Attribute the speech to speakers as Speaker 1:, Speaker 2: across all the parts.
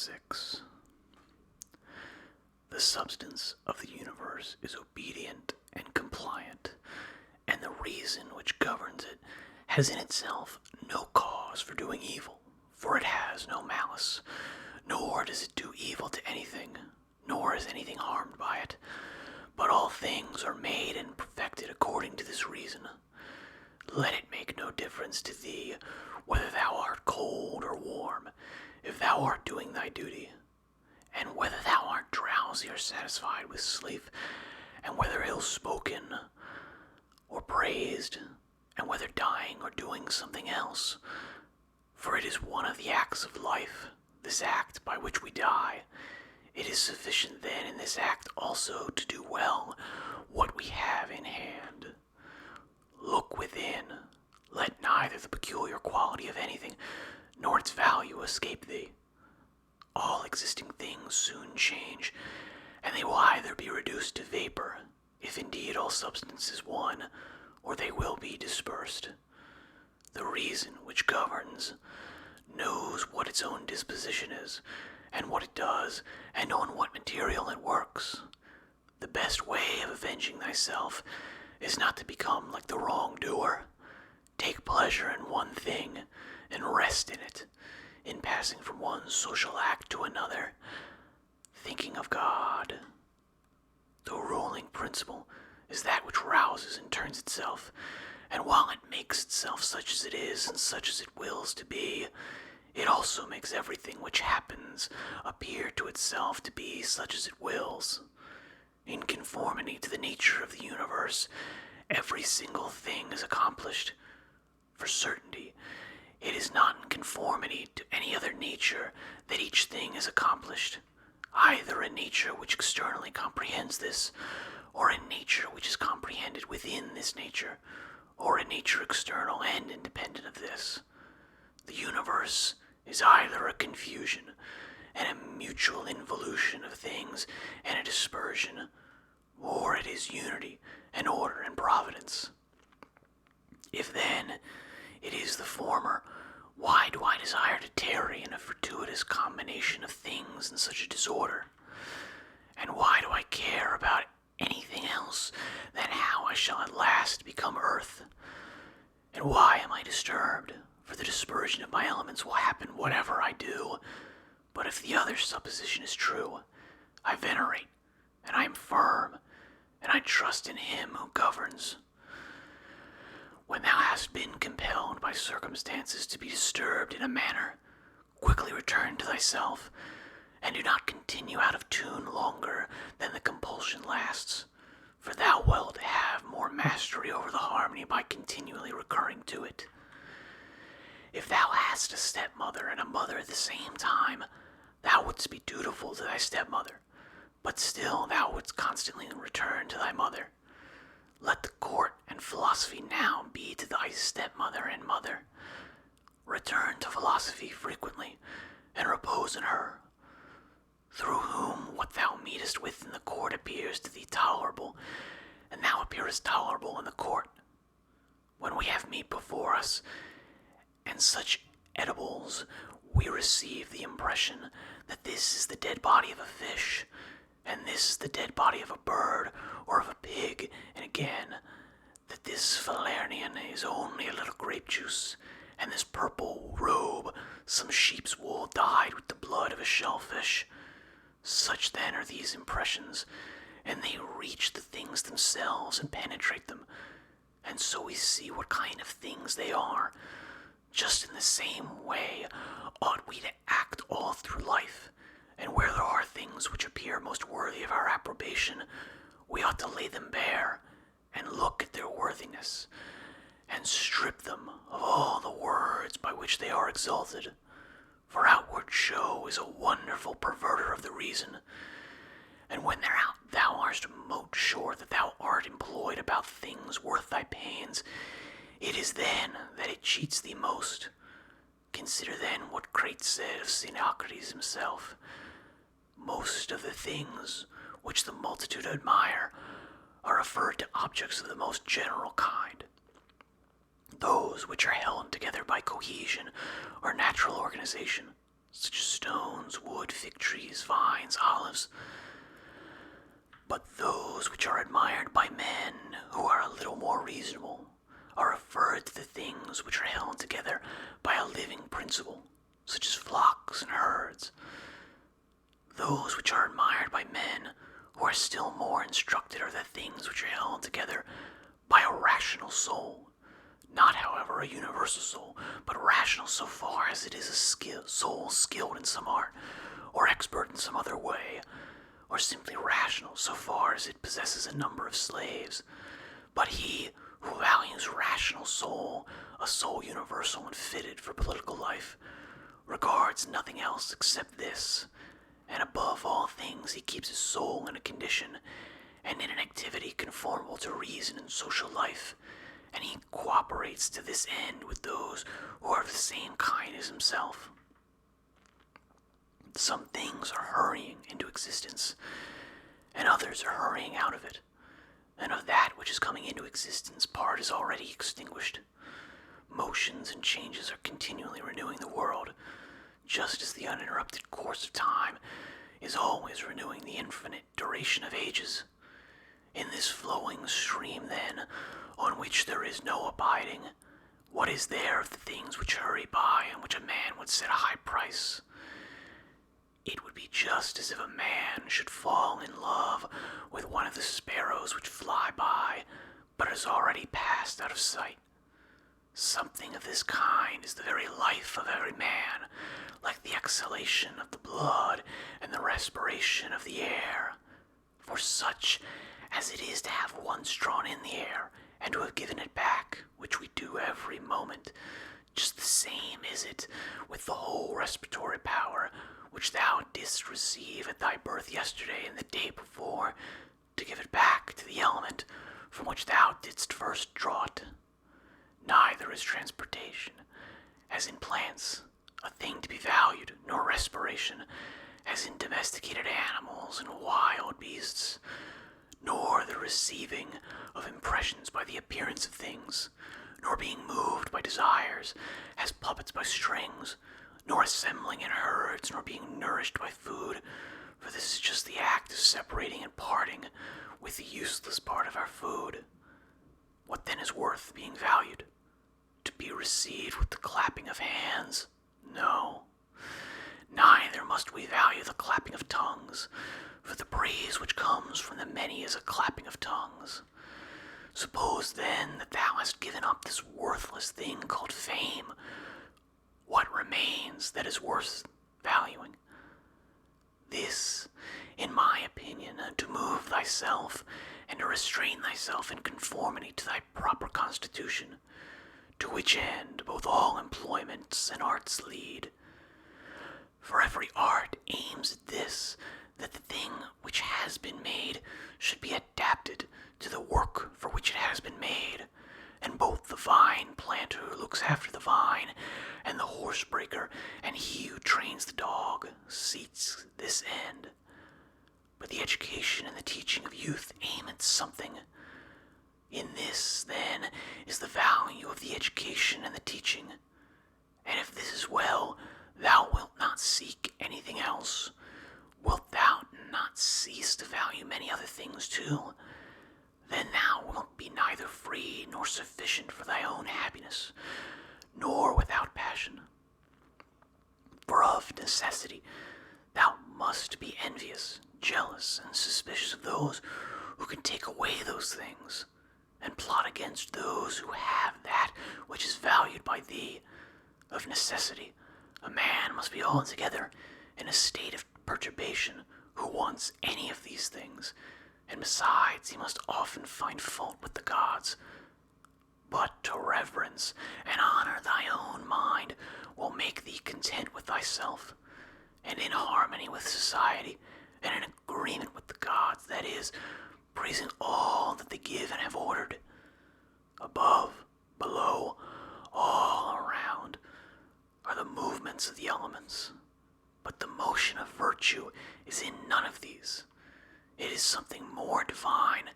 Speaker 1: 6. The substance of the universe is obedient and compliant, and the reason which governs it has in itself no cause for doing evil, for it has no malice, nor does it do evil to anything, nor is anything harmed by it. But all things are made and perfected according to this reason. Let it make no difference to thee whether thou art cold or warm, if thou art doing thy duty, and whether thou art drowsy or satisfied with sleep, and whether ill-spoken or praised, and whether dying or doing something else. For it is one of the acts of life, this act by which we die. It is sufficient then in this act also to do well what we have in hand. Look within. Let neither the peculiar quality of anything nor its value escape thee. All existing things soon change, and they will either be reduced to vapor, if indeed all substance is one, or they will be dispersed. The reason which governs knows what its own disposition is, and what it does, and on what material it works. The best way of avenging thyself is not to become like the wrongdoer. Take pleasure in one thing, and rest in it, in passing from one social act to another, thinking of God. The ruling principle is that which rouses and turns itself, and while it makes itself such as it is and such as it wills to be, it also makes everything which happens appear to itself to be such as it wills. In conformity to the nature of the universe, every single thing is accomplished. For certainty, it is not in conformity to any other nature that each thing is accomplished, either a nature which externally comprehends this, or a nature which is comprehended within this nature, or a nature external and independent of this. The universe is either a confusion, and a mutual involution of things, and a dispersion, or it is unity, and order, and providence. If then it is the former, why do I desire to tarry in a fortuitous combination of things in such a disorder? And why do I care about anything else than how I shall at last become earth? And why am I disturbed? For the dispersion of my elements will happen whatever I do. But if the other supposition is true, I venerate, and I am firm, and I trust in him who governs. When thou hast been compelled by circumstances to be disturbed in a manner, quickly return to thyself, and do not continue out of tune longer than the compulsion lasts, for thou wilt have more mastery over the harmony by continually recurring to it. If thou hadst a stepmother and a mother at the same time, thou wouldst be dutiful to thy stepmother, but still thou wouldst constantly return to thy mother. Let the court and philosophy now be to thy stepmother and mother. Return to philosophy frequently, and repose in her, through whom what thou meetest with in the court appears to thee tolerable, and thou appearest tolerable in the court. When we have meat before us, and such edibles, we receive the impression that this is the dead body of a fish, and this is the dead body of a bird or of a pig, and again, that this Falernian is only a little grape juice, and this purple robe some sheep's wool dyed with the blood of a shellfish. Such then are these impressions, and they reach the things themselves and penetrate them, and so we see what kind of things they are. Just in the same way ought we to act all through life, and where there are things which appear most worthy of our approbation, we ought to lay them bare, and look at their worthiness, and strip them of all the words by which they are exalted. For outward show is a wonderful perverter of the reason, and when thou art most sure that thou art employed about things worth thy pains, it is then that it cheats thee most. Consider then what Crates said of Xenocrates himself. Most of the things which the multitude admire are referred to objects of the most general kind. Those which are held together by cohesion or natural organization, such as stones, wood, fig trees, vines, olives. But those which are admired by men who are a little more reasonable are referred to the things which are held together by a living principle, such as flocks and herds. Those which are admired by men who are still more instructed are the things which are held together by a rational soul. Not, however, a universal soul, but rational so far as it is a soul skilled in some art, or expert in some other way, or simply rational so far as it possesses a number of slaves. But he who values rational soul, a soul universal and fitted for political life, regards nothing else except this, and above all things he keeps his soul in a condition and in an activity conformable to reason and social life, and he cooperates to this end with those who are of the same kind as himself. Some things are hurrying into existence, and others are hurrying out of it, and of that which is coming into existence part is already extinguished. Motions and changes are continually renewing the world, just as the uninterrupted course of time is always renewing the infinite duration of ages. In this flowing stream, then, on which there is no abiding, what is there of the things which hurry by and which a man would set a high price? It would be just as if a man should fall in love with one of the sparrows which fly by, but has already passed out of sight. Something of this kind is the very life of every man, like the exhalation of the blood and the respiration of the air. For such as it is to have once drawn in the air, and to have given it back, which we do every moment, just the same is it with the whole respiratory power, which thou didst receive at thy birth yesterday and the day before, to give it back to the element from which thou didst first draw it. Neither is transportation, as in plants, a thing to be valued, nor respiration, as in domesticated animals and wild beasts, nor the receiving of impressions by the appearance of things, nor being moved by desires, as puppets by strings, nor assembling in herds, nor being nourished by food, for this is just the act of separating and parting with the useless part of our food. What then is worth being valued? To be received with the clapping of hands? No. Neither must we value the clapping of tongues, for the praise which comes from the many is a clapping of tongues. Suppose then that thou hast given up this worthless thing called fame. What remains that is worth valuing? This, in my opinion, to move thyself and to restrain thyself in conformity to thy proper constitution, to which end both all employments and arts lead. For every art aims at this, that the thing which has been made should be adapted to the work for which it has been made, and both the vine planter who looks after the vine, and the horse breaker, and he who trains the dog, seeks this end. But the education and the teaching of youth aim at something. In this, then, is the value of the education and the teaching. And if this is well, thou wilt not seek anything else. Wilt thou not cease to value many other things too? Then thou wilt be neither free nor sufficient for thy own happiness, nor without passion. For of necessity thou must be envious, jealous, and suspicious of those who can take away those things, and plot against those who have that which is valued by thee. Of necessity, a man must be altogether in a state of perturbation who wants any of these things, and besides he must often find fault with the gods. But to reverence and honor thy own mind will make thee content with thyself, and in harmony with society, and in agreement with the gods, that is, praising all that they give and have ordered. Above, below, all around are the movements of the elements, but the motion of virtue is in none of these. It is something more divine,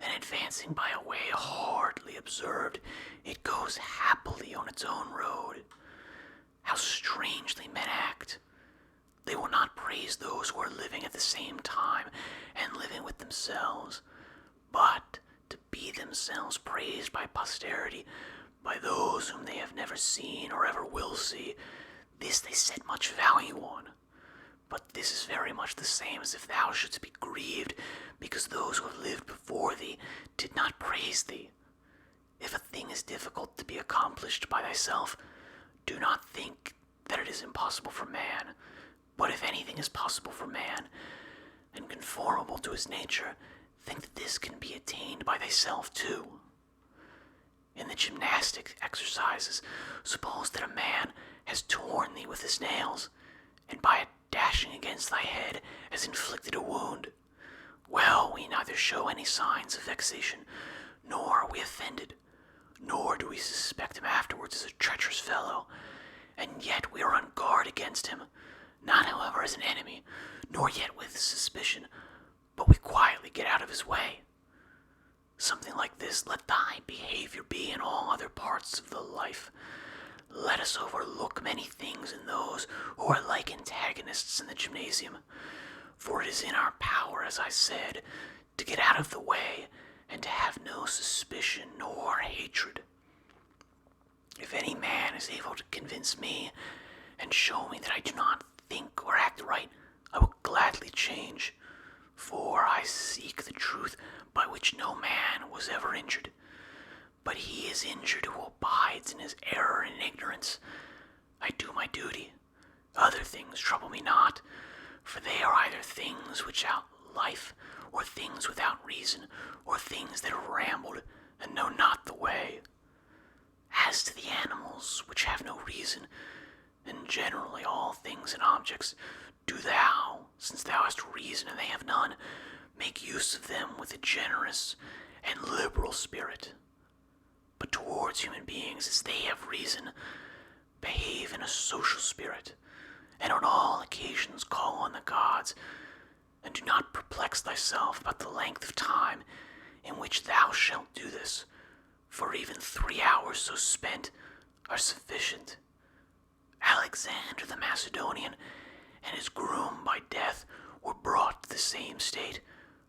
Speaker 1: and advancing by a way hardly observed, it goes happily on its own road. How strangely men act, praise those who are living at the same time and living with themselves, but to be themselves praised by posterity, by those whom they have never seen or ever will see. This they set much value on. But this is very much the same as if thou shouldst be grieved because those who have lived before thee did not praise thee. If a thing is difficult to be accomplished by thyself, do not think that it is impossible for man. But if anything is possible for man, and conformable to his nature, think that this can be attained by thyself too. In the gymnastic exercises, suppose that a man has torn thee with his nails, and by a dashing against thy head has inflicted a wound. Well, we neither show any signs of vexation, nor are we offended, nor do we suspect him afterwards as a treacherous fellow, and yet we are on guard against him, not however as an enemy, nor yet with suspicion, but we quietly get out of his way. Something like this let thy behavior be in all other parts of the life. Let us overlook many things in those who are like antagonists in the gymnasium, for it is in our power, as I said, to get out of the way and to have no suspicion nor hatred. If any man is able to convince me and show me that I do not think or act right, I will gladly change, for I seek the truth by which no man was ever injured. But he is injured who abides in his error and ignorance. I do my duty. Other things trouble me not, for they are either things without life, or things without reason, or things that have rambled and know not the way. As to the animals which have no reason, and generally all things and objects, do thou, since thou hast reason and they have none, make use of them with a generous and liberal spirit. But towards human beings, as they have reason, behave in a social spirit, and on all occasions call on the gods, and do not perplex thyself about the length of time in which thou shalt do this, for even 3 hours so spent are sufficient. Alexander the Macedonian and his groom by death were brought to the same state,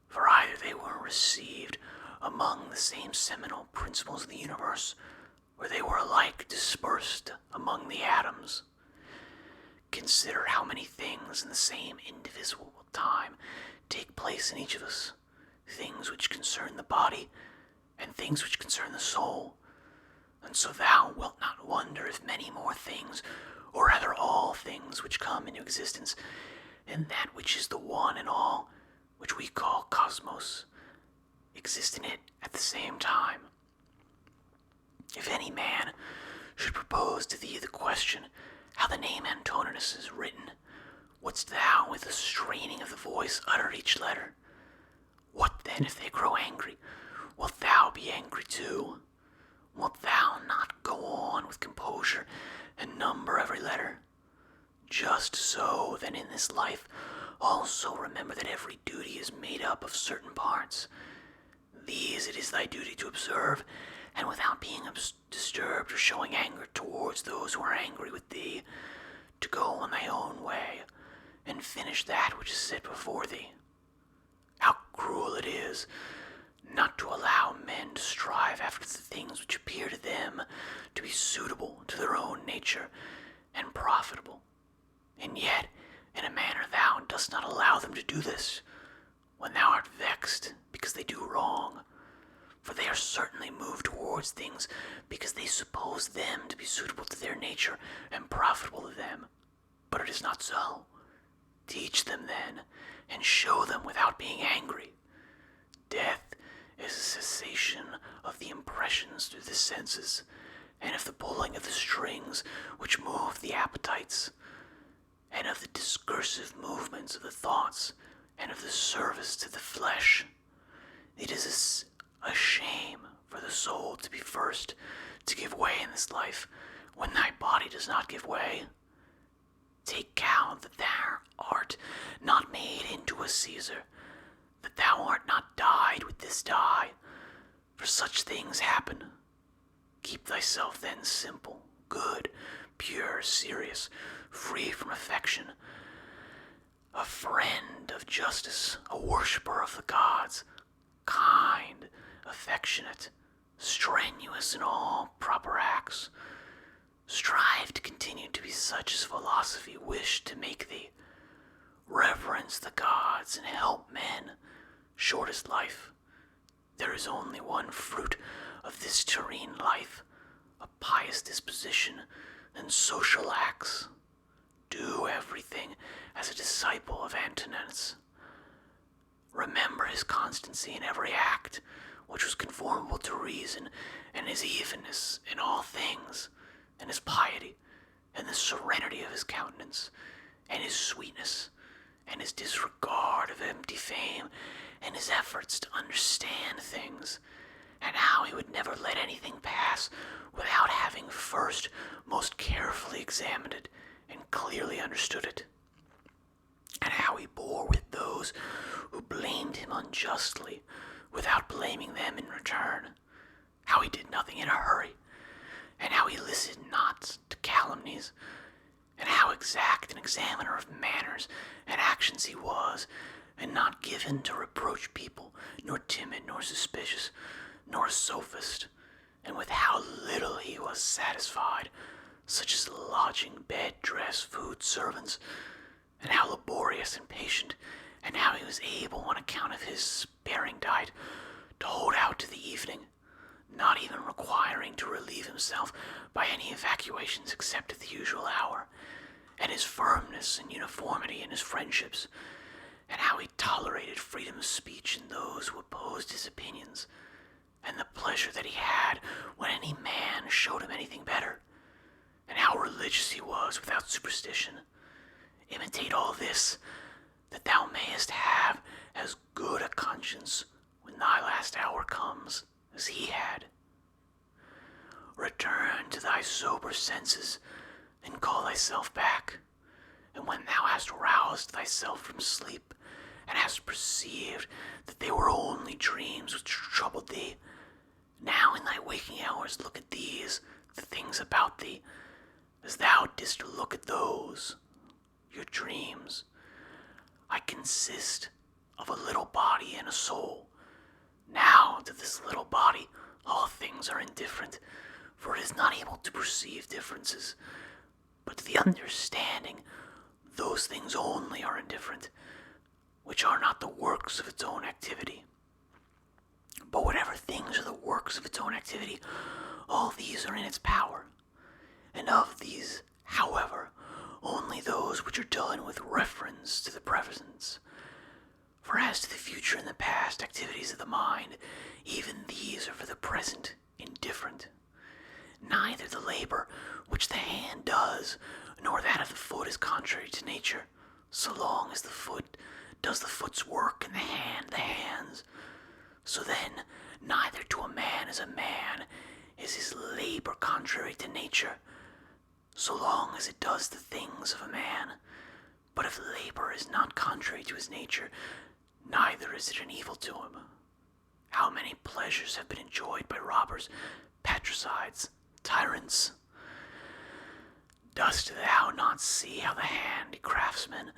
Speaker 1: for either they were received among the same seminal principles of the universe, or they were alike dispersed among the atoms. Consider how many things in the same indivisible time take place in each of us, things which concern the body, and things which concern the soul, and so thou wilt not wonder if many more things, or rather all things which come into existence, and that which is the one and all, which we call cosmos, exist in it at the same time. If any man should propose to thee the question how the name Antoninus is written, wouldst thou with a straining of the voice utter each letter? What then if they grow angry? Wilt thou be angry too? Wilt thou not go on with composure and number every letter? Just so then in this life also remember that every duty is made up of certain parts. These it is thy duty to observe, and without being disturbed or showing anger towards those who are angry with thee, to go on thy own way, and finish that which is set before thee. How cruel it is not to allow men to strive after the things which appear to them to be suitable to their own nature and profitable, and yet in a manner thou dost not allow them to do this, when thou art vexed because they do wrong. For they are certainly moved towards things because they suppose them to be suitable to their nature and profitable to them. But it is not so. Teach them then, and show them without being angry. Death is a cessation of the impressions through the senses, and of the pulling of the strings which move the appetites, and of the discursive movements of the thoughts, and of the service to the flesh. It is a shame for the soul to be first to give way in this life, when thy body does not give way. Take count that thou art not made into a Caesar, that thou art not dyed with this dye, for such things happen. Keep thyself then simple, good, pure, serious, free from affection, a friend of justice, a worshipper of the gods, kind, affectionate, strenuous in all proper acts. Strive to continue to be such as philosophy wished to make thee. Reverence the gods and help men. Shortest life. There is only one fruit of this terrene life, a pious disposition and social acts. Do everything as a disciple of Antoninus. Remember his constancy in every act, which was conformable to reason, and his evenness in all things, and his piety, and the serenity of his countenance, and his sweetness, and his disregard of empty fame, and his efforts to understand things, and how he would never let anything pass without having first most carefully examined it and clearly understood it, and how he bore with those who blamed him unjustly without blaming them in return, how he did nothing in a hurry, and how he listened not to calumnies, and how exact an examiner of manners and actions he was, and not given to reproach people, nor timid, nor suspicious, nor a sophist, and with how little he was satisfied, such as lodging, bed, dress, food, servants, and how laborious and patient, and how he was able, on account of his sparing diet, to hold out to the evening, not even requiring to relieve himself by any evacuations except at the usual hour, and his firmness and uniformity in his friendships, and how he tolerated freedom of speech in those who opposed his opinions, and the pleasure that he had when any man showed him anything better, and how religious he was without superstition. Imitate all this, that thou mayest have as good a conscience when thy last hour comes as he had. Return to thy sober senses, and call thyself back, and when thou hast roused thyself from sleep, and hast perceived that they were only dreams which troubled thee, now in thy waking hours look at these, the things about thee, as thou didst look at those, your dreams. I consist of a little body and a soul. Now to this little body all things are indifferent, for it is not able to perceive differences, but to the understanding those things only are indifferent, which are not the works of its own activity. But whatever things are the works of its own activity, all these are in its power. And of these, however, only those which are done with reference to the present. For as to the future and the past activities of the mind, even these are for the present indifferent. Neither the labor which the hand does, nor that of the foot is contrary to nature, so long as the foot does the foot's work and the hand the hand's. So then, neither to a man as a man is his labor contrary to nature, so long as it does the things of a man. But if labor is not contrary to his nature, neither is it an evil to him. How many pleasures have been enjoyed by robbers, patricides, tyrants? Dost thou not see how the handicraftsmen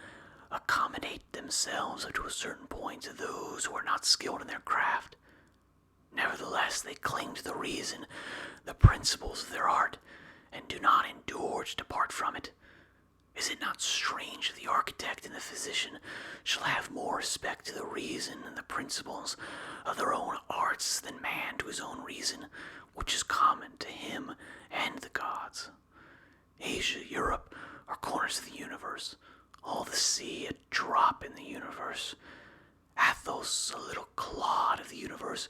Speaker 1: accommodate themselves up to a certain point to those who are not skilled in their craft? Nevertheless, they cling to the reason, the principles of their art, and do not endure to depart from it. Is it not strange that the architect and the physician shall have more respect to the reason and the principles of their own arts than man to his own reason, which is common to him and the gods? Asia, Europe are corners of the universe, all the sea a drop in the universe, Athos a little clod of the universe,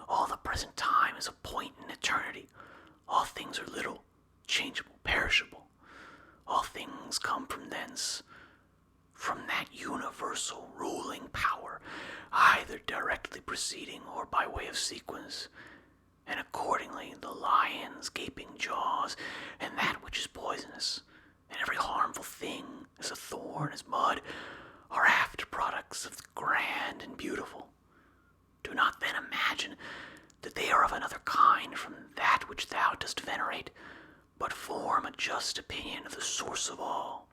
Speaker 1: all the present time is a point in eternity. All things are little, changeable, perishable. All things come from thence, from that universal ruling power, either directly proceeding or by way of sequence. And accordingly the lion's gaping jaws, and that which is poisonous, and every harmful thing, as a thorn, as mud, are after products of the grand and beautiful. Do not then imagine that they are of another kind from that which thou dost venerate, but form a just opinion of the source of all.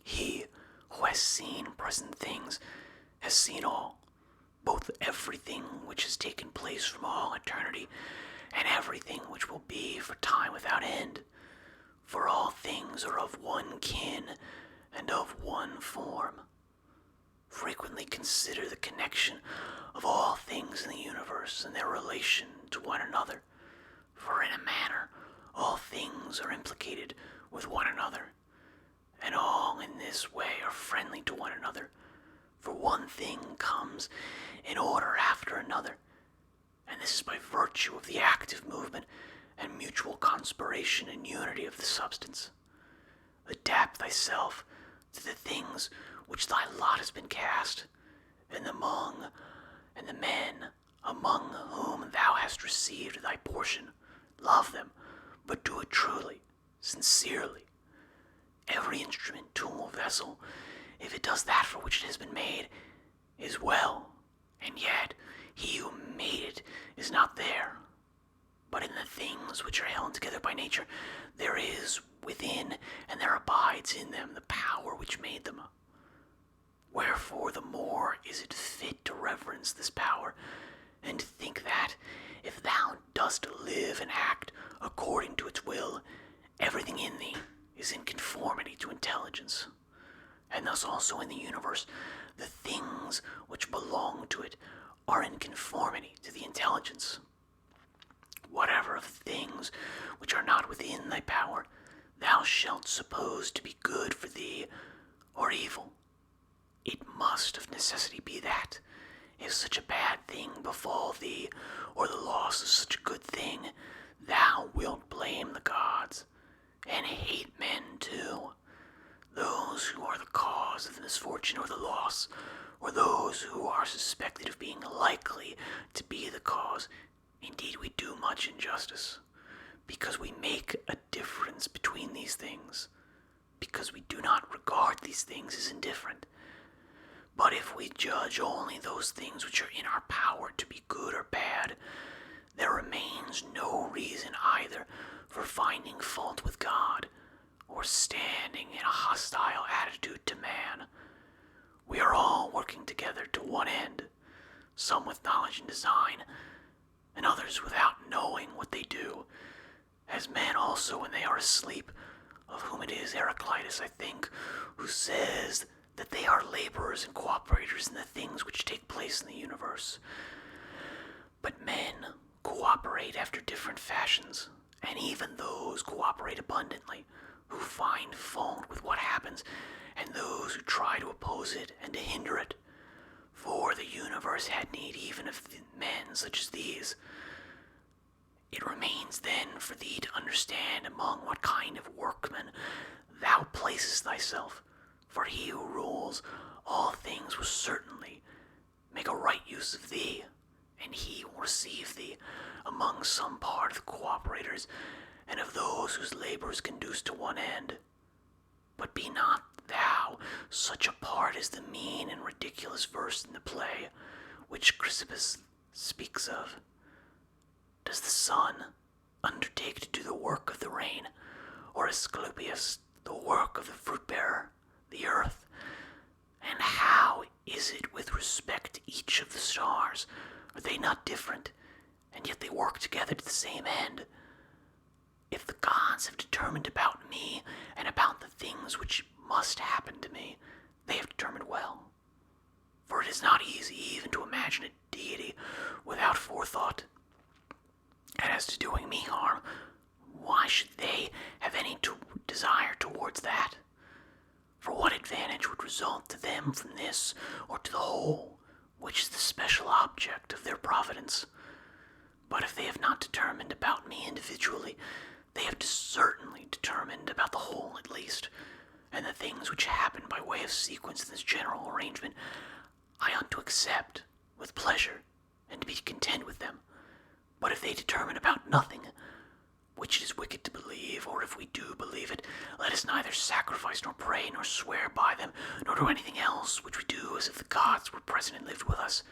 Speaker 1: He, has seen present things has seen all, both everything which has taken place from all eternity, and everything which will be for time without end. For all things are of one kin and of one form. Frequently consider the connection of all things in the universe and their relation to one another, for in a manner all things are implicated with one another, and all in this way are friendly to one another, for one thing comes in order after another, and this is by virtue of the active movement and mutual conspiration and unity of the substance. Adapt thyself to the things which thy lot has been cast, and the men among whom thou hast received thy portion. Love them, but do it truly, sincerely. Every instrument, tool, vessel, if it does that for which it has been made, is well, and yet he who made it is not there. But in the things which are held together by nature, there is within, and there abides in them the power which made them. Wherefore the more is it fit to reverence this power, and to think that, if thou dost live and act according to its will, everything in thee is in conformity to intelligence. And thus also in the universe, the things which belong to it are in conformity to the intelligence. Whatever of things which are not within thy power thou shalt suppose to be good for thee or evil, it must of necessity be that, if such a bad thing befall thee, or the loss of such a good thing, thou wilt blame the gods, and hate men too, those who are the cause of the misfortune or the loss, or those who are suspected of being likely to be the cause. Indeed, we do much injustice, because we make a difference between these things, because we do not regard these things as indifferent. But if we judge only those things which are in our power to be good or bad, there remains no reason either for finding fault with God, or standing in a hostile attitude to man. We are all working together to one end, some with knowledge and design, and others without knowing what they do, as men also when they are asleep, of whom it is Heraclitus, I think, who says that they are laborers and cooperators in the things which take place in the universe. But men cooperate after different fashions, and even those cooperate abundantly, who find fault with what happens, and those who try to oppose it and to hinder it. For the universe had need even of men such as these. It remains then for thee to understand among what kind of workmen thou placest thyself, for he who rules all things will certainly make a right use of thee, and he will receive thee among some part of the cooperators, and of those whose labors conduce to one end. But be not thou such a part as the mean and ridiculous verse in the play, which Chrysippus speaks of. Does the sun undertake to do the work of the rain, or Asclepius the work of the fruit-bearer, the earth? And how is it with respect to each of the stars? Are they not different, and yet they work together to the same end? If the gods have determined about me and about the things which must happen to me, they have determined well. For it is not easy even to imagine a deity without forethought. And as to doing me harm, why should they have any desire towards that? For what advantage would result to them from this, or to the whole, which is the special object of their providence? But if they have not determined about me individually, they have certainly determined about the whole at least, and the things which happen by way of sequence in this general arrangement, I ought to accept with pleasure, and to be content with them. But if they determine about nothing, which it is wicked to believe, or if we do believe it, let us neither sacrifice nor pray nor swear by them, nor do anything else which we do as if the gods were present and lived with us.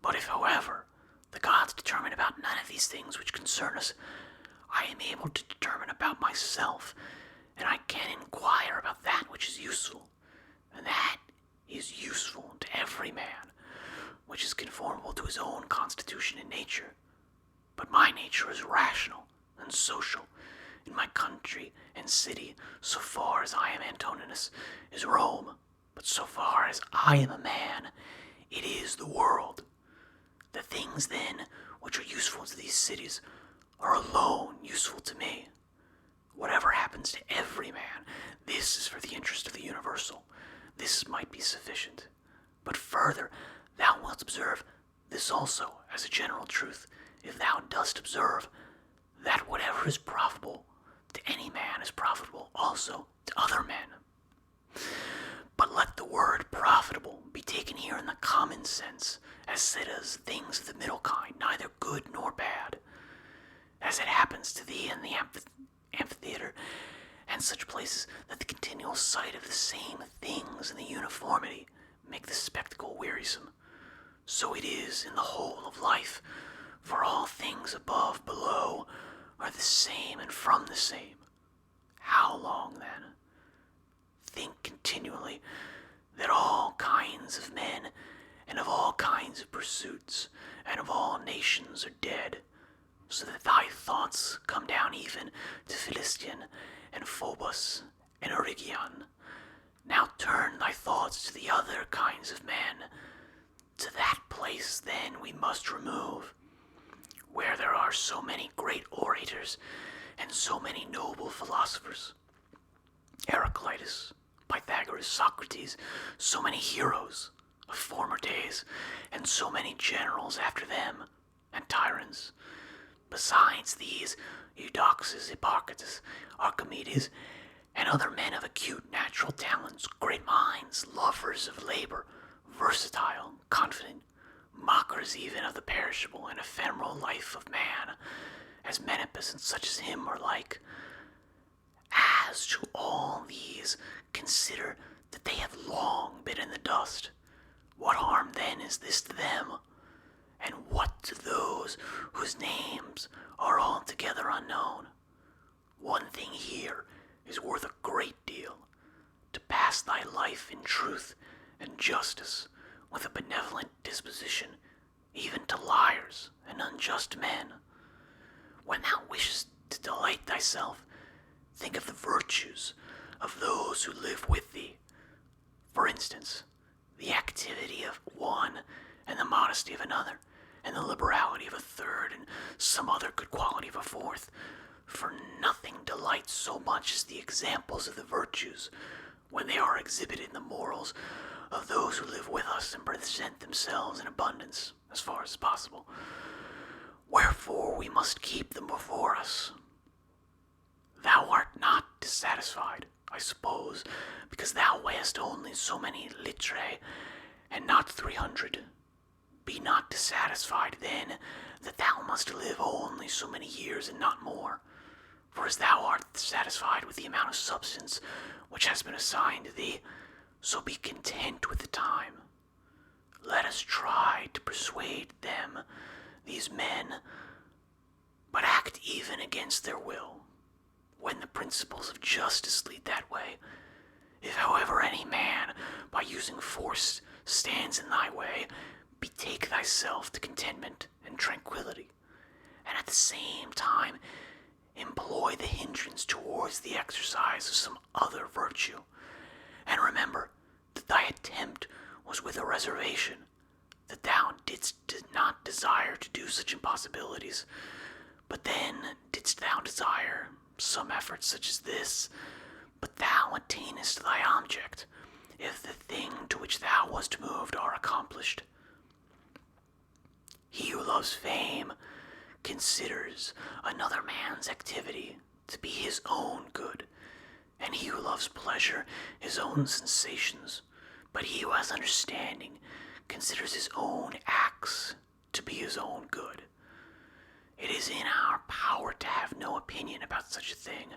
Speaker 1: But if, however, the gods determine about none of these things which concern us, I am able to determine about myself, and I can inquire about that which is useful, and that time, Antoninus, is Rome, but so far as I am a man, it is the world. The things, then, which are useful to these cities are alone useful to me. Whatever happens to every man, this is for the interest of the universal. This might be sufficient. But further, thou wilt observe this also as a general truth, if thou dost observe that whatever is profitable to any man is profitable also to other men. But let the word profitable be taken here in the common sense, as said as things of the middle kind, neither good nor bad, as it happens to thee in the amphitheater and such places, that the continual sight of the same things and the uniformity make the spectacle wearisome. So it is in the whole of life, for all things above, below, are the same and from the same. How long, then? Think continually that all kinds of men and of all kinds of pursuits and of all nations are dead, so that thy thoughts come down even to Philistion and Phobos and Origion. Now turn thy thoughts to the other kinds of men. To that place, then, we must remove, where there are so many great orators and so many noble philosophers. Heraclitus, Pythagoras, Socrates, so many heroes of former days, and so many generals after them, and tyrants. Besides these, Eudoxus, Hipparchus, Archimedes, and other men of acute natural talents, great minds, lovers of labor, versatile, confident, mockers even of the perishable and ephemeral life of man, as Menipus and such as him are like. As to all these, consider that they have long been in the dust. What harm then is this to them? And what to those whose names are altogether unknown? One thing here is worth a great deal, to pass thy life in truth and justice, with a benevolent disposition, even to liars and unjust men. When thou wishest to delight thyself, think of the virtues of those who live with thee. For instance, the activity of one, and the modesty of another, and the liberality of a third, and some other good quality of a fourth. For nothing delights so much as the examples of the virtues, when they are exhibited in the morals of those who live with us and present themselves in abundance, as far as possible. Wherefore we must keep them before us. Thou art not dissatisfied, I suppose, because thou weighest only so many litrae, and not 300. Be not dissatisfied, then, that thou must live only so many years and not more. For as thou art satisfied with the amount of substance which has been assigned to thee, so be content with the time. Let us try to persuade them, these men, but act even against their will, when the principles of justice lead that way. If, however, any man, by using force, stands in thy way, betake thyself to contentment and tranquility, and at the same time employ the hindrance towards the exercise of some other virtue. And remember that thy attempt was with a reservation, that thou did not desire to do such impossibilities, but then didst thou desire some effort such as this, but thou attainest thy object, if the thing to which thou wast moved are accomplished. He who loves fame considers another man's activity to be his own good, and he who loves pleasure his own sensations, but he who has understanding considers his own acts to be his own good. It is in our power to have no opinion about such a thing,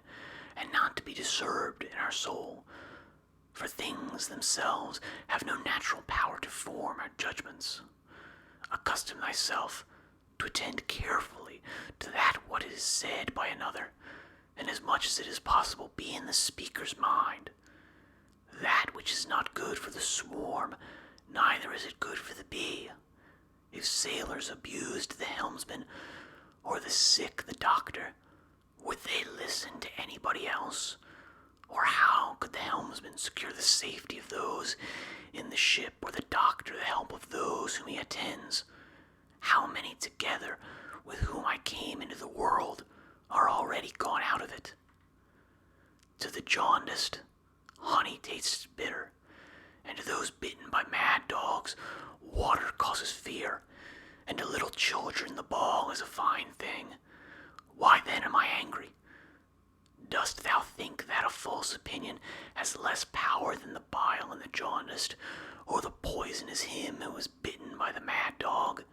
Speaker 1: and not to be disturbed in our soul, for things themselves have no natural power to form our judgments. Accustom thyself to attend carefully to that what is said by another, and as much as it is possible be in the speaker's mind. That which is not good for the swarm, neither is it good for the bee. If sailors abused the helmsman, or the sick the doctor, would they listen to anybody else? Or how could the helmsman secure the safety of those in the ship, or the doctor the help of those whom he attends? How many together with whom I came into the world are already gone out of it? To the jaundiced, honey tastes bitter, and to those bitten by mad dogs, water causes fear, and to little children the ball is a fine thing. Why then am I angry? Dost thou think that a false opinion has less power than the bile in the jaundiced, or the poison is him who is bitten by the mad dog?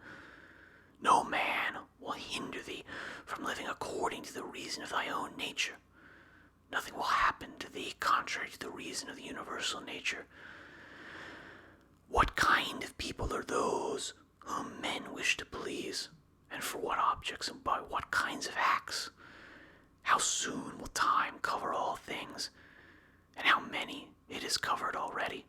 Speaker 1: No man will hinder thee from living according to the reason of thy own nature. Nothing will happen to thee contrary to the reason of the universal nature. What kind of people are those whom men wish to please, and for what objects and by what kinds of acts? How soon will time cover all things, and how many it has covered already?